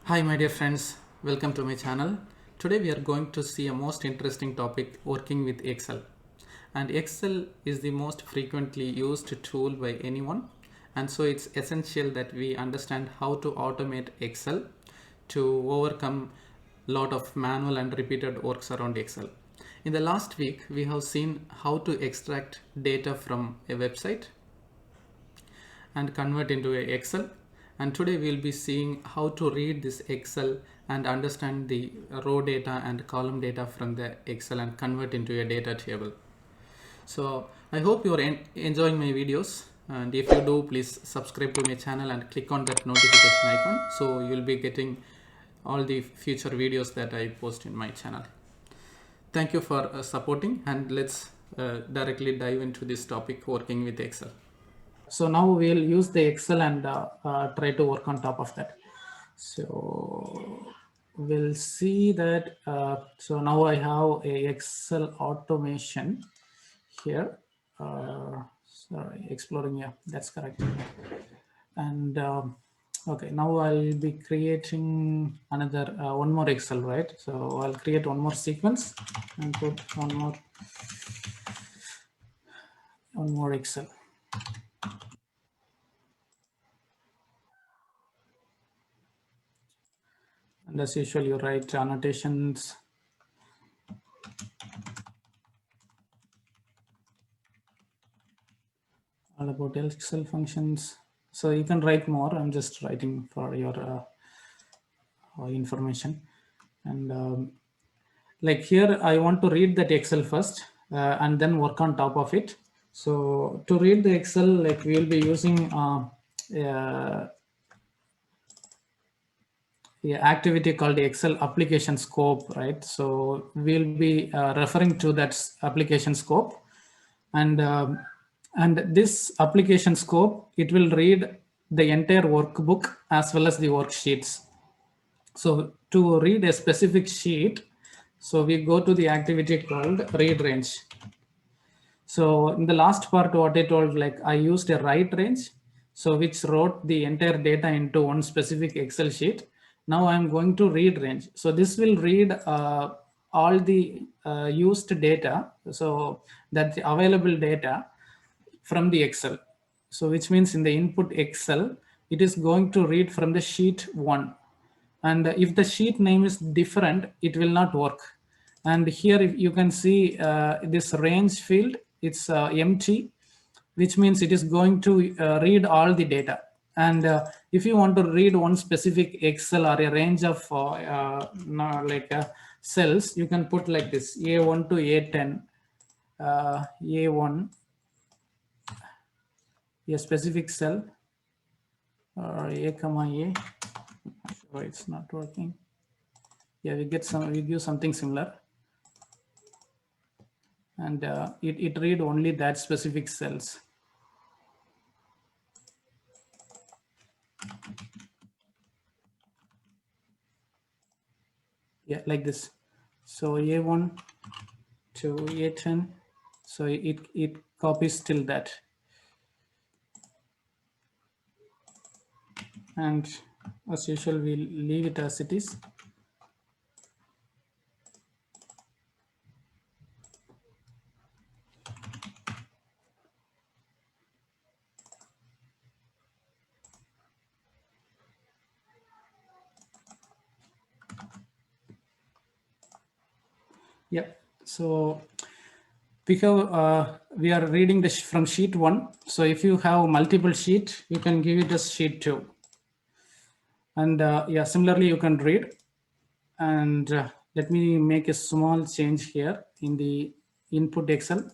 Hi my dear friends, welcome to my channel. Today we are going to see a most interesting topic, working with Excel. And Excel is the most frequently used tool by anyone, and so it's essential that we understand how to automate Excel to overcome lot of manual and repeated works around Excel. In the last week we have seen how to extract data from a website and convert into a Excel, and today we'll be seeing how to read this Excel and understand the row data and column data from the Excel and convert into a data table. So I hope you're enjoying my videos, and if you do, please subscribe to my channel and click on that notification icon so you'll be getting all the future videos that I post in my channel. Thank you for supporting, and let's directly dive into this topic, working with Excel. So now we'll use the Excel and try to work on top of that. So we'll see that. So now I have a Excel automation here. Sorry, exploring. Yeah, that's correct. And okay, now I'll be creating another one more Excel, right? So I'll create one more sequence and put one more Excel. And as usual, you write annotations. All about Excel functions. So you can write more. I'm just writing for your information. And like here, I want to read that Excel first and then work on top of it. So to read the Excel, like we will be using activity called Excel application scope, right? So we'll be referring to that application scope, and this application scope, it will read the entire workbook as well as the worksheets. So to read a specific sheet, so we go to the activity called read range. So in the last part, what I told, like I used a write range, so which wrote the entire data into one specific Excel sheet. Now I'm going to read range. So this will read all the used data, so that the available data from the Excel. So which means in the input Excel, it is going to read from the sheet 1. And if the sheet name is different, it will not work. And here if you can see this range field, it's empty, which means it is going to read all the data. And if you want to read one specific Excel or a range of cells, you can put like this, A1 to A10, A1, a specific cell, or A comma A. Sure, it's not working. Yeah, we give something similar, and it read only that specific cells. Yeah, like this. So A1 to A10, so it copies till that. And as usual, we'll leave it as it is. Yeah, so we are reading this from sheet 1. So if you have multiple sheet, you can give it as sheet 2. And yeah, similarly, you can read. And let me make a small change here in the input Excel.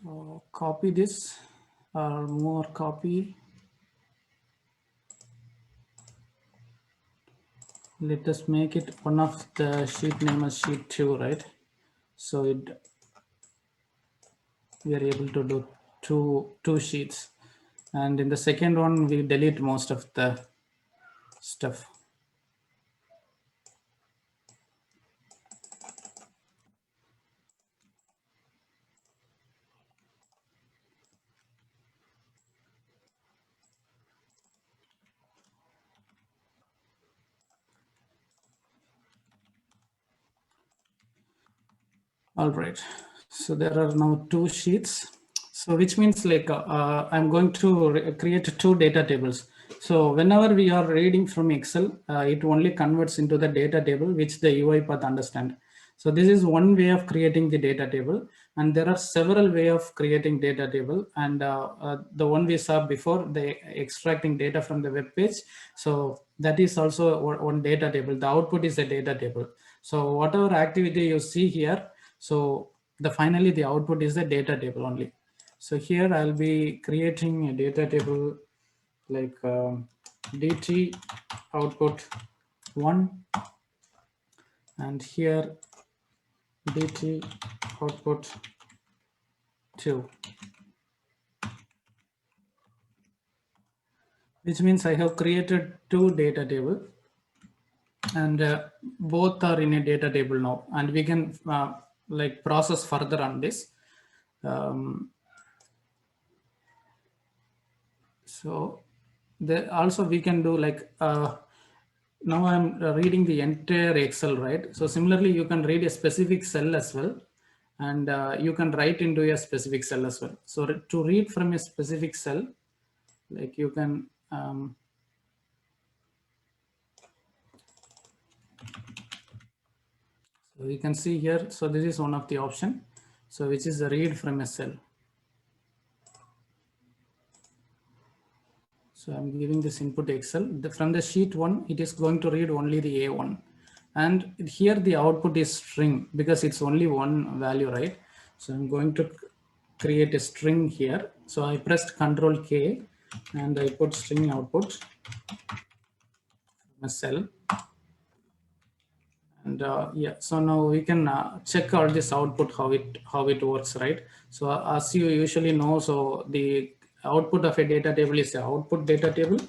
So copy this, or more copy. Let us make it one of the sheet name as sheet 2, right? So we are able to do two sheets. And in the second one, we delete most of the stuff. All right, so there are now two sheets. So which means like I'm going to create two data tables. So whenever we are reading from Excel, it only converts into the data table which the UI path understand. So this is one way of creating the data table, and there are several way of creating data table. And the one we saw before, the extracting data from the web page. So that is also one data table. The output is a data table. So whatever activity you see here, so finally the output is the data table only. So here I'll be creating a data table like dt output 1, and here dt output 2, which means I have created two data table, and both are in a data table now, and we can like process further on this. So also we can do like now I'm reading the entire Excel, right? So similarly, you can read a specific cell as well, and you can write into a specific cell as well. So to read from a specific cell, like you can so you can see here. So this is one of the option. So which is the read from a cell. So I'm giving this input Excel. From the sheet 1, it is going to read only the A1. And here the output is string because it's only one value, right? So I'm going to create a string here. So I pressed Ctrl K and I put string output from a cell. And yeah, so now we can check all this output, how it works, right? So as you usually know, so the output of a data table is the output data table.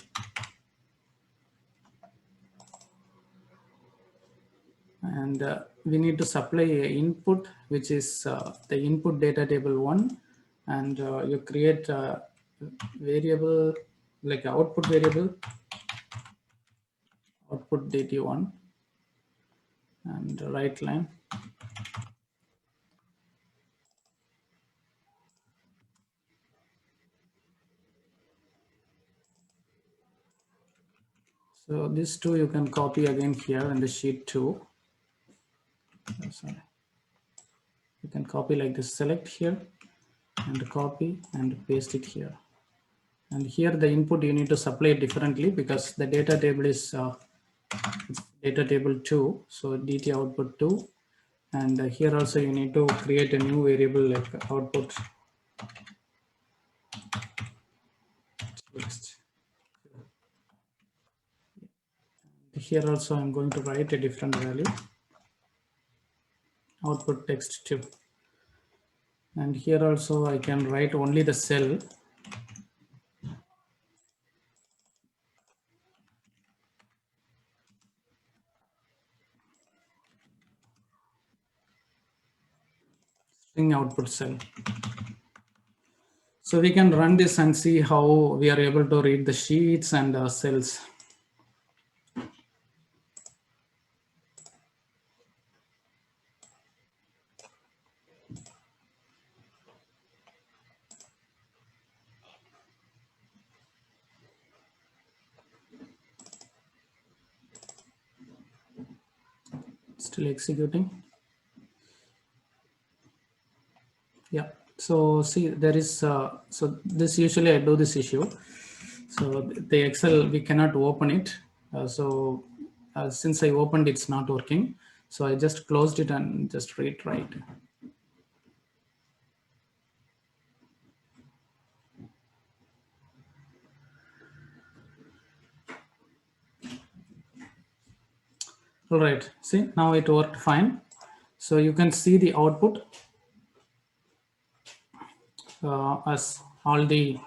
And we need to supply a input, which is the input data table 1, and you create a variable like output variable output dt1 and right line. So these two you can copy again here in the sheet 2. Sorry. You can copy like this, select here and copy and paste it here. And here the input you need to supply it differently because the data table is data table 2. So dt output 2. And here also you need to create a new variable like output text. Here also I'm going to write a different value, output text 2. And here also I can write only the cell. String output cell. So we can run this and see how we are able to read the sheets and cells. Still executing. Yeah. So see, there is so this usually I do this issue. So the Excel we cannot open it. So since I opened, it's not working. So I just closed it and just retry it. All right. See, now it worked fine. So you can see the output as all the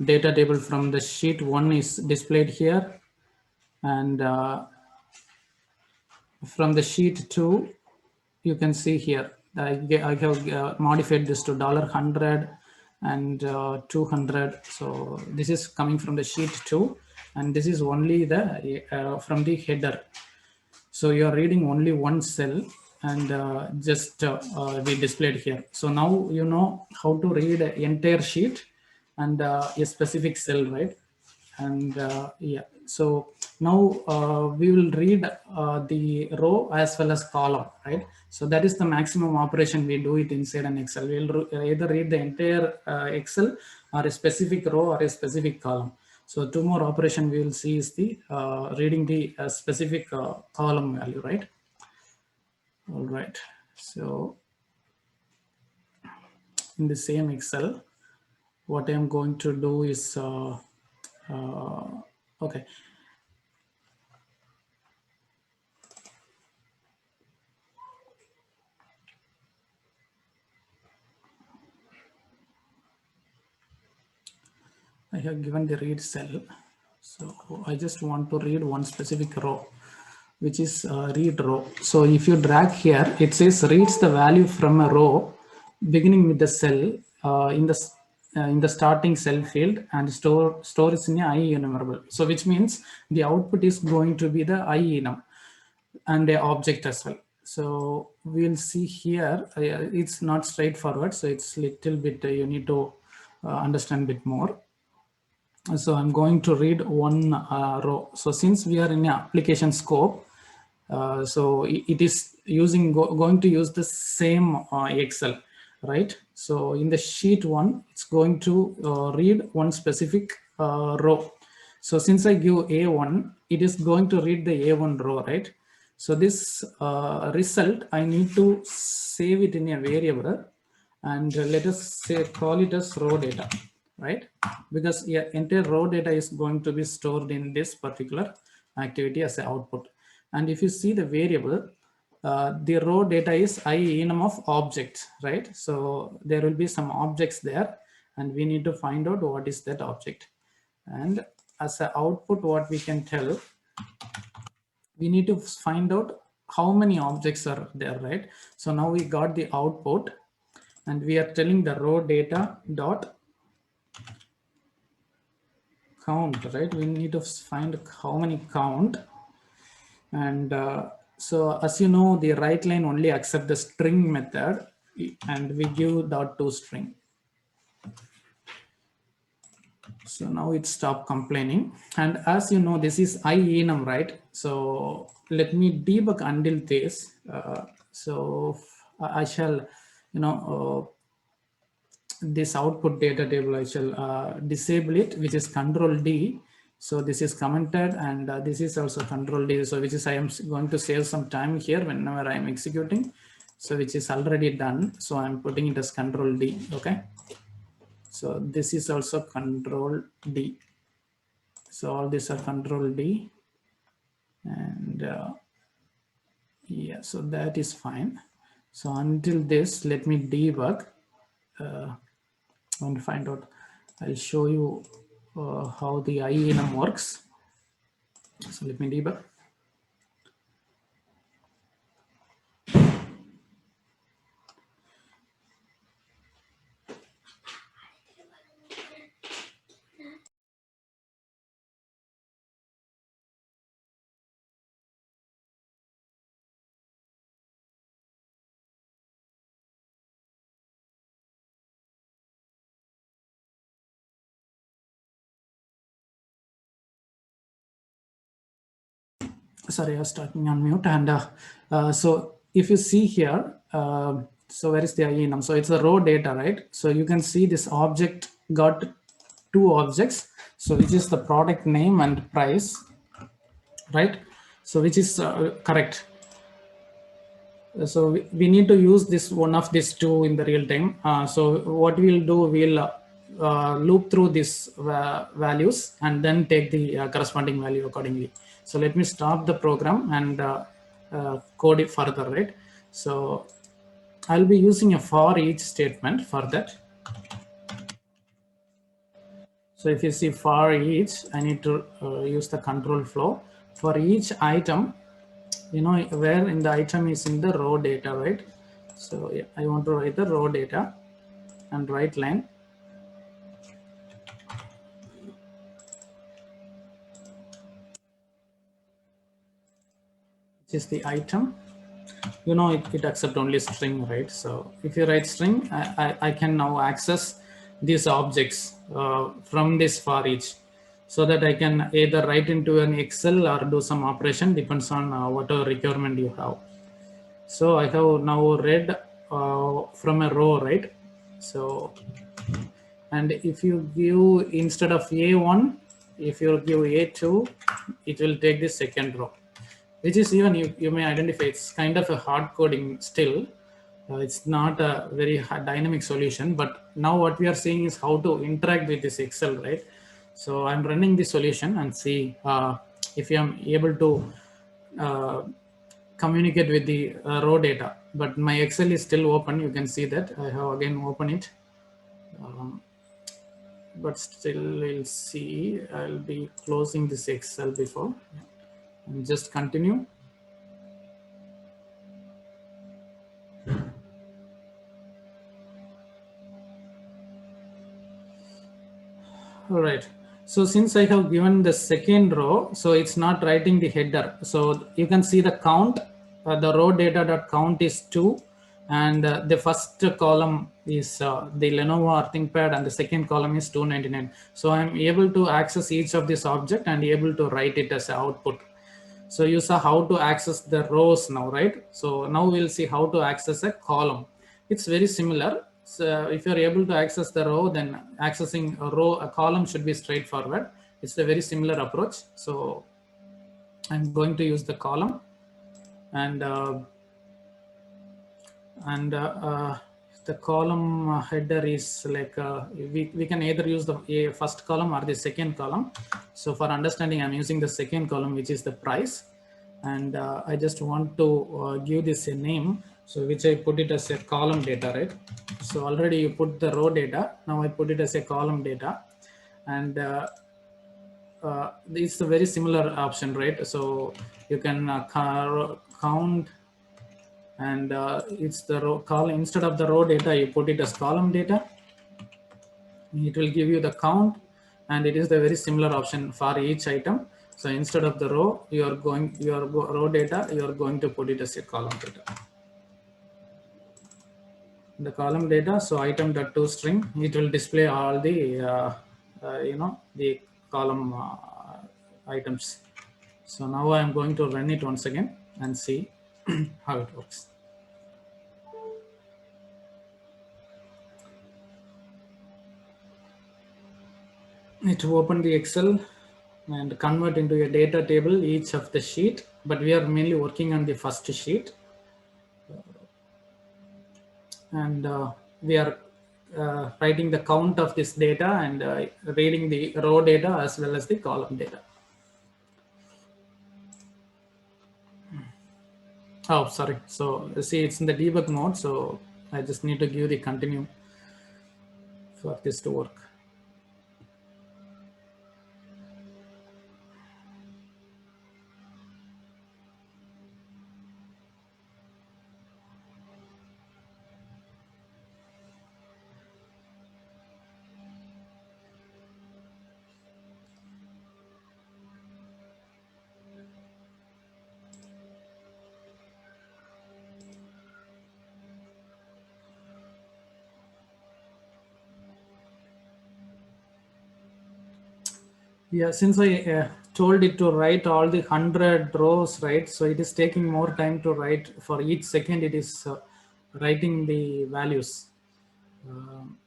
data table from the sheet 1 is displayed here, and from the sheet 2 you can see here I have modified this to $100 and 200. So this is coming from the sheet 2, and this is only the from the header. So you are reading only one cell, and just we displayed here. So now you know how to read an entire sheet and a specific cell, right? And yeah, so now we will read the row as well as column, right? So that is the maximum operation we do it inside an Excel. We'll either read the entire Excel or a specific row or a specific column. So two more operation we will see is the reading the specific column value, right? All right. So in the same Excel, what I'm going to do is, okay. I have given the read cell. So I just want to read one specific row, which is read row. So if you drag here, it says reads the value from a row beginning with the cell in the starting cell field and stores in a I enumerable. So which means the output is going to be the I enum and a object as well. So we'll see here, it's not straightforward. So it's little bit, you need to understand a bit more. So I'm going to read one row. So since we are in an application scope, so it is using going to use the same Excel, right? So in the sheet one, it's going to read one specific row. So since I give A1, it is going to read the A1 row, right? So this result, I need to save it in a variable, and let us say call it as raw data, right? Because yeah, entire raw data is going to be stored in this particular activity as an output. And if you see the variable, the raw data is I enum of objects, right? So there will be some objects there, and we need to find out what is that object. And as an output, what we can tell, we need to find out how many objects are there, right? So now we got the output, and we are telling the raw data dot count, right? We need to find how many count. And so as you know, the write line only accept the string method, and we give dot to string. So now it stopped complaining. And as you know, this is I enum, right? So let me debug until this. So I shall, you know, this output data table, I shall disable it, which is control D. So this is commented, and this is also control D. So which is, I am going to save some time here whenever I am executing. So which is already done. So I'm putting it as control D. Okay. So this is also control D. So all these are control D, and yeah, so that is fine. So until this, let me debug. And find out. I'll show you how the IENM works. So let me debug. Sorry, I was talking on mute. And so if you see here, so where is the IENM? So it's the raw data, right? So you can see this object got two objects. So which is the product name and price, right? So which is correct. So we need to use this one of these two in the real time. So what we'll do, we'll loop through these values and then take the corresponding value accordingly. So let me stop the program and code it further, right? So I'll be using a for each statement for that. So if you see for each, I need to use the control flow for each item, you know, where in the item is in the raw data, right? So yeah, I want to write the raw data and write line, which is the item. it accept only string, right? So if you write string, I can now access these objects from this for each, so that I can either write into an Excel or do some operation, depends on whatever requirement you have. So I have now read from a row, right? So, and if you give instead of A1, if you give A2, it will take the second row, which is even you may identify it's kind of a hard coding still. It's not a very dynamic solution, but now what we are seeing is how to interact with this Excel, right? So I'm running the solution and see if I'm able to uh, communicate with the raw data. But my Excel is still open. You can see that I have again open it. But still we'll see. I'll be closing this Excel before and just continue. All right. So since I have given the second row, so it's not writing the header. So you can see the count, the row data dot count is 2, and the first column is the Lenovo ThinkPad, and the second column is 299. So I'm able to access each of this object and able to write it as an output. So you saw how to access the rows now, right? So now we'll see how to access a column. It's very similar. So if you're able to access the row, then accessing a column should be straightforward. It's a very similar approach. So I'm going to use the column, and the column header is like we can either use the first column or the second column. So for understanding, I'm using the second column, which is the price, and I just want to give this a name, so which I put it as a column data, right? So already you put the row data, now I put it as a column data, and it's a very similar option, right? So you can count, and it's the row column. Instead of the row data, you put it as column data. It will give you the count, and it is the very similar option for each item. So instead of the row, your row data, you are going to put it as a column data. The column data, so item dot to string, it will display all the the column items. So now I am going to run it once again and see how it works. It will open the Excel and convert into a data table each of the sheet, but we are mainly working on the first sheet, and we are writing the count of this data and reading the row data as well as the column data. Oh, sorry. So see, it's in the debug mode, so I just need to give the continue for this to work. Yeah, since I told it to write all the 100 rows, right? So it is taking more time to write. For each second, it is writing the values.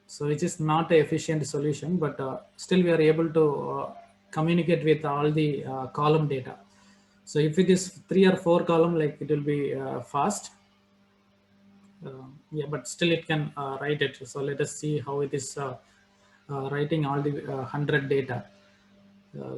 So which is not an efficient solution, but still we are able to communicate with all the column data. So if it is 3 or 4 column, like it will be fast. Yeah, but still it can write it. So let us see how it is writing all the 100 data.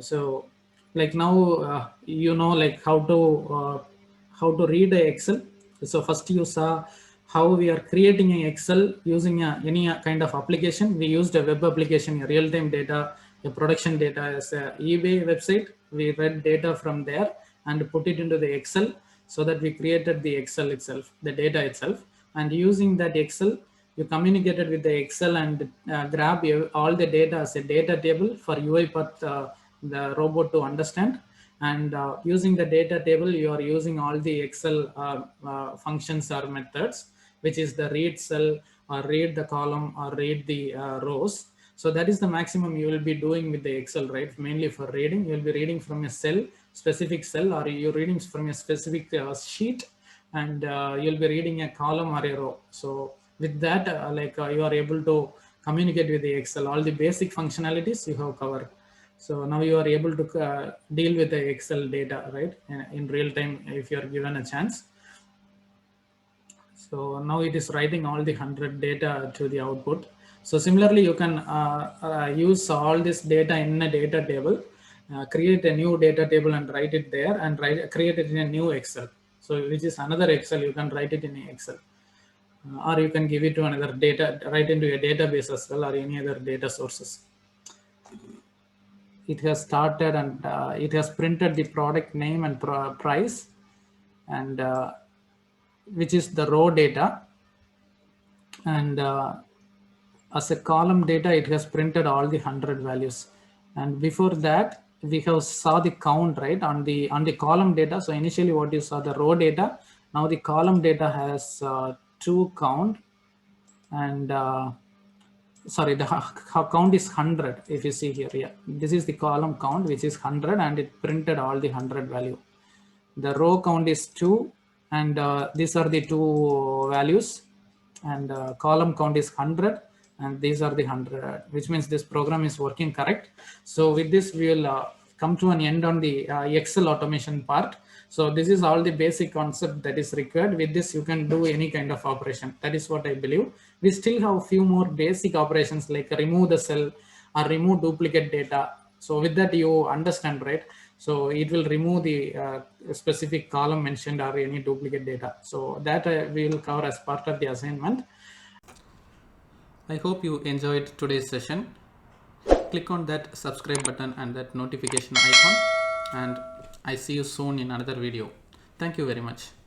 So like now like how to read a Excel. So first you saw how we are creating an Excel using any kind of application. We used a web application, a real-time data, a production data as a eBay website. We read data from there and put it into the Excel, so that we created the Excel itself, the data itself. And using that Excel, you communicated with the Excel and grab all the data as a data table for UiPath, the robot to understand. and using the data table, you are using all the Excel functions or methods, which is the read cell or read the column or read the rows. So that is the maximum you will be doing with the Excel, right? Mainly for reading, you will be reading from a specific cell, or you're reading from a specific sheet, and you'll be reading a column or a row. So with that, you are able to communicate with the Excel. All the basic functionalities you have covered. So now you are able to deal with the Excel data, right, in real time if you are given a chance. So now it is writing all the 100 data to the output. So similarly, you can use all this data in a data table, create a new data table and write it there, and create it in a new Excel. So which is another Excel, you can write it in Excel. Or you can give it to another data, write into a database as well, or any other data sources. It has started, and it has printed the product name and price, and which is the raw data, and as a column data it has printed all the 100 values. And before that we have saw the count, right, on the column data. So initially what you saw the raw data, now the column data has 2 count, and sorry, the count is 100. If you see here, yeah, this is the column count, which is 100, and it printed all the 100 value. The row count is 2, and these are the 2 values, and column count is 100, and these are the 100, which means this program is working correct. So with this we will come to an end on the Excel automation part. So this is all the basic concept that is required. With this you can do any kind of operation. That is what I believe. We still have a few more basic operations like remove the cell or remove duplicate data. So with that you understand, right? So it will remove the specific column mentioned or any duplicate data. So that we will cover as part of the assignment. I hope you enjoyed today's session. Click on that subscribe button and that notification icon, and I see you soon in another video. Thank you very much.